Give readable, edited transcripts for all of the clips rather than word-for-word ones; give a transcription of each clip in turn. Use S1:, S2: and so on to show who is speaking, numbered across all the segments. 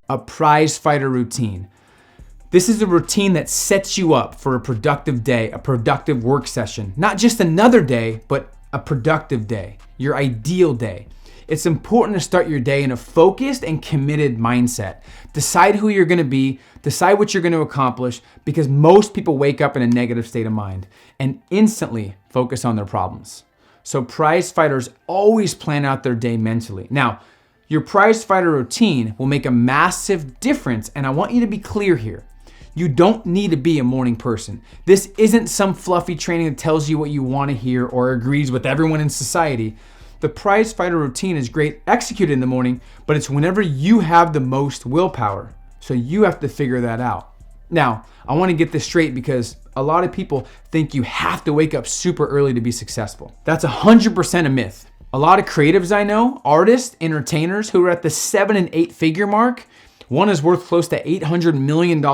S1: A prize fighter routine. This is a routine that sets you up for a productive day, a productive work session. Not just another day, but a productive day, your ideal day. It's important to start your day in a focused and committed mindset. Decide who you're gonna be, decide what you're gonna accomplish, because most people wake up in a negative state of mind and instantly focus on their problems. So prize fighters always plan out their day mentally. Now, your prize fighter routine will make a massive difference, and I want you to be clear here. You don't need to be a morning person. This isn't some fluffy training that tells you what you want to hear or agrees with everyone in society. The prize fighter routine is great executed in the morning, but it's whenever you have the most willpower. So you have to figure that out. Now, I want to get this straight because a lot of people think you have to wake up super early to be successful. That's 100% a myth. A lot of creatives I know, artists, entertainers who are at the 7 and 8 figure mark, one is worth close to $800 million.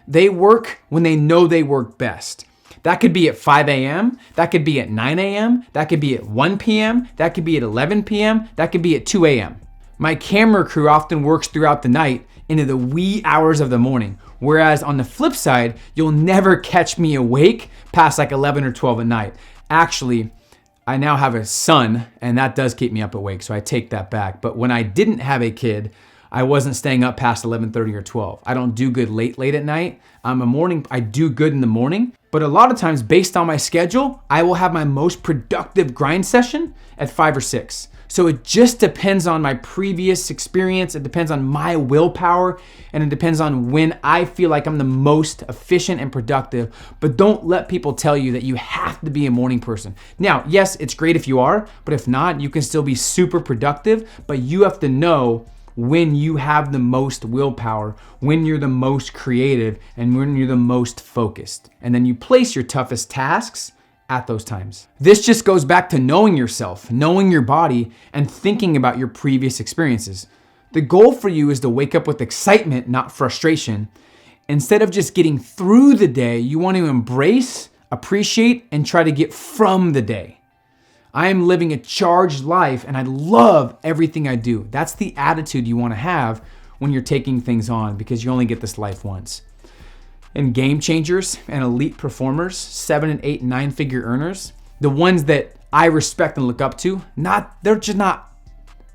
S1: They work when they know they work best. That could be at 5 a.m., that could be at 9 a.m., that could be at 1 p.m., that could be at 11 p.m., that could be at 2 a.m. My camera crew often works throughout the night into the wee hours of the morning, whereas on the flip side, you'll never catch me awake past like 11 or 12 at night. Actually, I now have a son, and that does keep me up awake, so I take that back. But when I didn't have a kid, I wasn't staying up past 11:30 or 12. I don't do good late at night. I do good in the morning, but a lot of times based on my schedule, I will have my most productive grind session at 5 or 6. So it just depends on my previous experience, it depends on my willpower, and it depends on when I feel like I'm the most efficient and productive. But don't let people tell you that you have to be a morning person. Now, yes, it's great if you are, but if not, you can still be super productive, but you have to know when you have the most willpower, when you're the most creative, and when you're the most focused. And then you place your toughest tasks at those times. This just goes back to knowing yourself, knowing your body, and thinking about your previous experiences. The goal for you is to wake up with excitement, not frustration. Instead of just getting through the day, you want to embrace, appreciate, and try to get from the day. I am living a charged life and I love everything I do. That's the attitude you want to have when you're taking things on, because you only get this life once. And game changers and elite performers, 7 and 8 and 9-figure earners, the ones that I respect and look up to, they're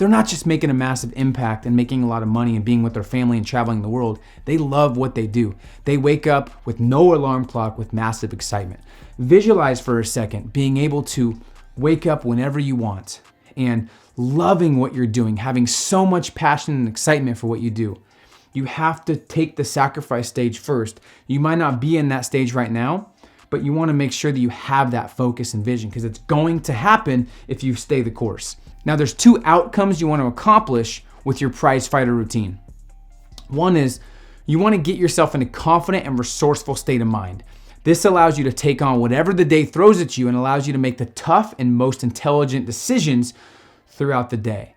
S1: not just making a massive impact and making a lot of money and being with their family and traveling the world. They love what they do. They wake up with no alarm clock with massive excitement. Visualize for a second being able to wake up whenever you want and loving what you're doing, having so much passion and excitement for what you do. You have to take the sacrifice stage first. You might not be in that stage right now, but you want to make sure that you have that focus and vision, because it's going to happen if you stay the course. Now, there's 2 outcomes you want to accomplish with your prize fighter routine. One is you want to get yourself in a confident and resourceful state of mind. This allows you to take on whatever the day throws at you and allows you to make the tough and most intelligent decisions throughout the day.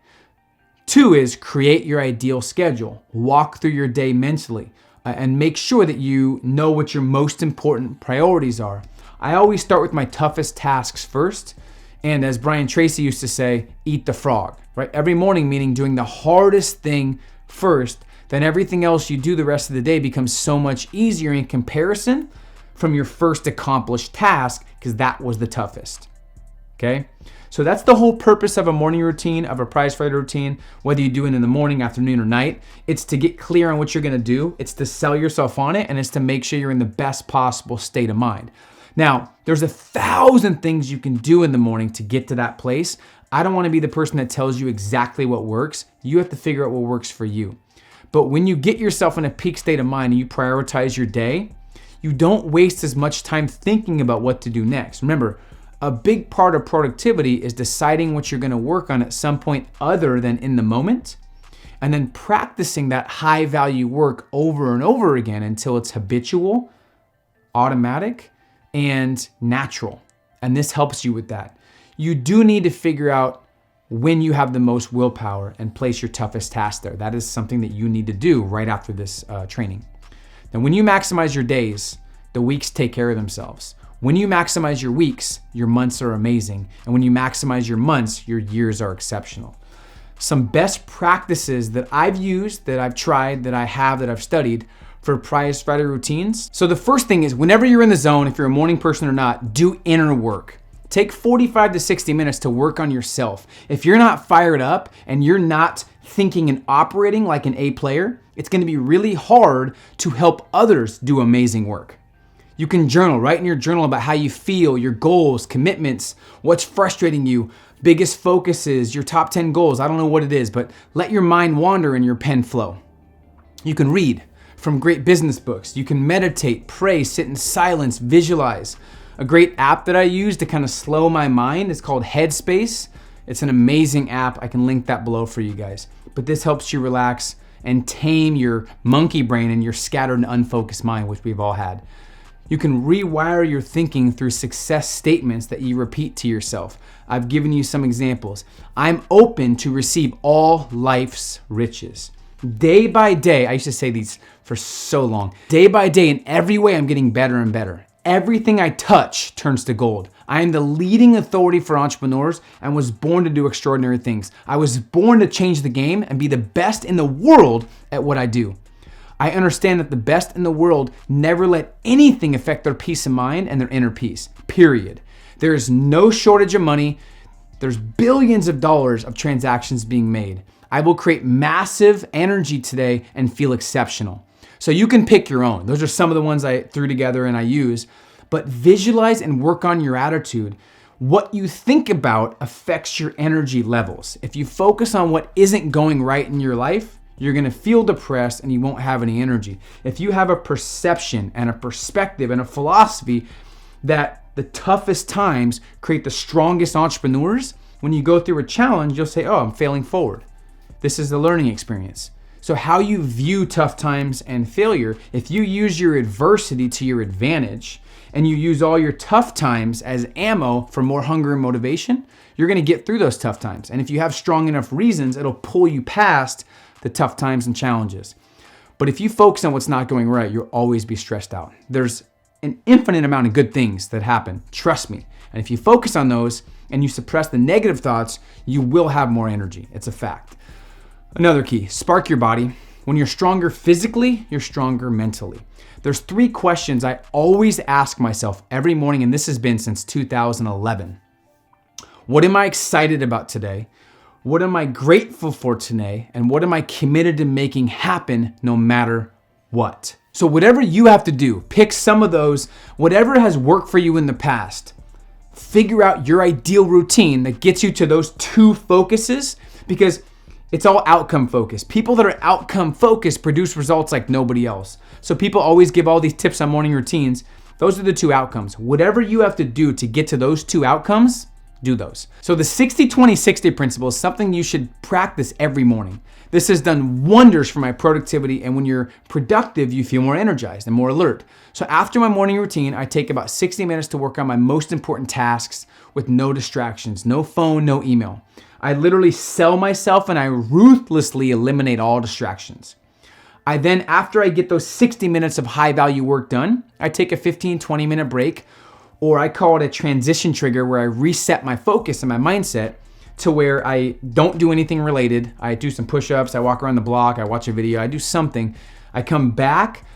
S1: 2 is create your ideal schedule. Walk through your day mentally and make sure that you know what your most important priorities are. I always start with my toughest tasks first. And as Brian Tracy used to say, eat the frog, right? Every morning, meaning doing the hardest thing first, then everything else you do the rest of the day becomes so much easier in comparison from your first accomplished task, because that was the toughest, okay? So that's the whole purpose of a morning routine, of a prize fighter routine, whether you do it in the morning, afternoon, or night. It's to get clear on what you're gonna do, it's to sell yourself on it, and it's to make sure you're in the best possible state of mind. Now, there's 1,000 things you can do in the morning to get to that place. I don't wanna be the person that tells you exactly what works. You have to figure out what works for you. But when you get yourself in a peak state of mind and you prioritize your day, you don't waste as much time thinking about what to do next. Remember, a big part of productivity is deciding what you're gonna work on at some point other than in the moment, and then practicing that high value work over and over again until it's habitual, automatic, and natural. And this helps you with that. You do need to figure out when you have the most willpower and place your toughest task there. That is something that you need to do right after this training. Now, when you maximize your days, the weeks take care of themselves. When you maximize your weeks, your months are amazing. And when you maximize your months, your years are exceptional. some best practices that I've used, that I've tried, that I've studied for prize Friday routines. So the first thing is, whenever you're in the zone, if you're a morning person or not, do inner work. Take 45 to 60 minutes to work on yourself. If you're not fired up and you're not thinking and operating like an A player, it's gonna be really hard to help others do amazing work. You can journal, write in your journal about how you feel, your goals, commitments, what's frustrating you, biggest focuses, your top 10 goals. I don't know what it is, but let your mind wander and your pen flow. You can read from great business books. You can meditate, pray, sit in silence, visualize. A great app that I use to kind of slow my mind is called Headspace. It's an amazing app. I can link that below for you guys. But this helps you relax and tame your monkey brain and your scattered and unfocused mind, which we've all had. You can rewire your thinking through success statements that you repeat to yourself. I've given you some examples. I'm open to receive all life's riches. Day by day, I used to say these for so long. Day by day, in every way, I'm getting better and better. Everything I touch turns to gold. I am the leading authority for entrepreneurs and was born to do extraordinary things. I was born to change the game and be the best in the world at what I do. I understand that the best in the world never let anything affect their peace of mind and their inner peace, period. There is no shortage of money. There's billions of dollars of transactions being made. I will create massive energy today and feel exceptional. So you can pick your own. Those are some of the ones I threw together and I use. But visualize and work on your attitude. What you think about affects your energy levels. If you focus on what isn't going right in your life, you're gonna feel depressed and you won't have any energy. If you have a perception and a perspective and a philosophy that the toughest times create the strongest entrepreneurs, when you go through a challenge, you'll say, oh, I'm failing forward. This is the learning experience. So how you view tough times and failure, if you use your adversity to your advantage and you use all your tough times as ammo for more hunger and motivation, you're gonna get through those tough times. And if you have strong enough reasons, it'll pull you past the tough times and challenges. But if you focus on what's not going right, you'll always be stressed out. There's an infinite amount of good things that happen, trust me. And if you focus on those and you suppress the negative thoughts, you will have more energy. It's a fact. Another key, spark your body. When you're stronger physically, you're stronger mentally. There's 3 questions I always ask myself every morning, and this has been since 2011. What am I excited about today? What am I grateful for today? And what am I committed to making happen no matter what? So whatever you have to do, pick some of those, whatever has worked for you in the past. Figure out your ideal routine that gets you to those 2 focuses, because it's all outcome focused. People that are outcome focused produce results like nobody else. So people always give all these tips on morning routines. Those are the 2 outcomes. Whatever you have to do to get to those 2 outcomes, do those. So the 60-20-60 principle is something you should practice every morning. This has done wonders for my productivity, and when you're productive, you feel more energized and more alert. So after my morning routine, I take about 60 minutes to work on my most important tasks with no distractions, no phone, no email. I literally sell myself and I ruthlessly eliminate all distractions. I then, after I get those 60 minutes of high value work done, I take a 15-20 minute break, or I call it a transition trigger, where I reset my focus and my mindset to where I don't do anything related. I do some push-ups, I walk around the block, I watch a video, I do something. I come back,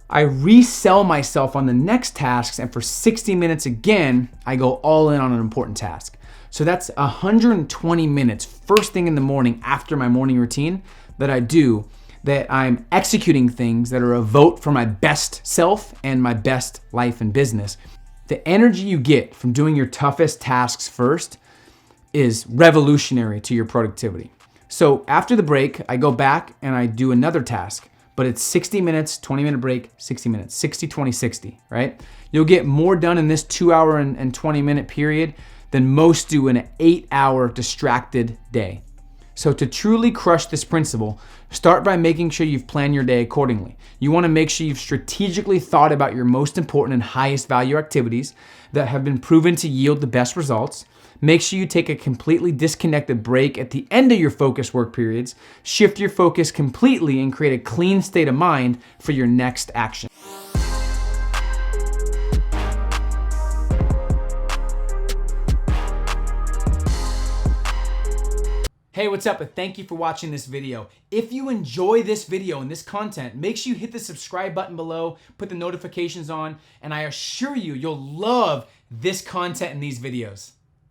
S1: I resell myself on the next tasks, and for 60 minutes again, I go all in on an important task. So that's 120 minutes first thing in the morning after my morning routine that I do, that I'm executing things that are a vote for my best self and my best life and business. The energy you get from doing your toughest tasks first is revolutionary to your productivity. So after the break, I go back and I do another task, but it's 60 minutes, 20 minute break, 60 minutes, 60, 20, 60, right? You'll get more done in this 2 hour and 20 minute period than most do in an 8 hour distracted day. So to truly crush this principle, start by making sure you've planned your day accordingly. You want to make sure you've strategically thought about your most important and highest value activities that have been proven to yield the best results. Make sure you take a completely disconnected break at the end of your focused work periods. Shift your focus completely and create a clean state of mind for your next action. Hey, what's up? And thank you for watching this video. If you enjoy this video and this content, make sure you hit the subscribe button below, put the notifications on, and I assure you, you'll love this content in these videos.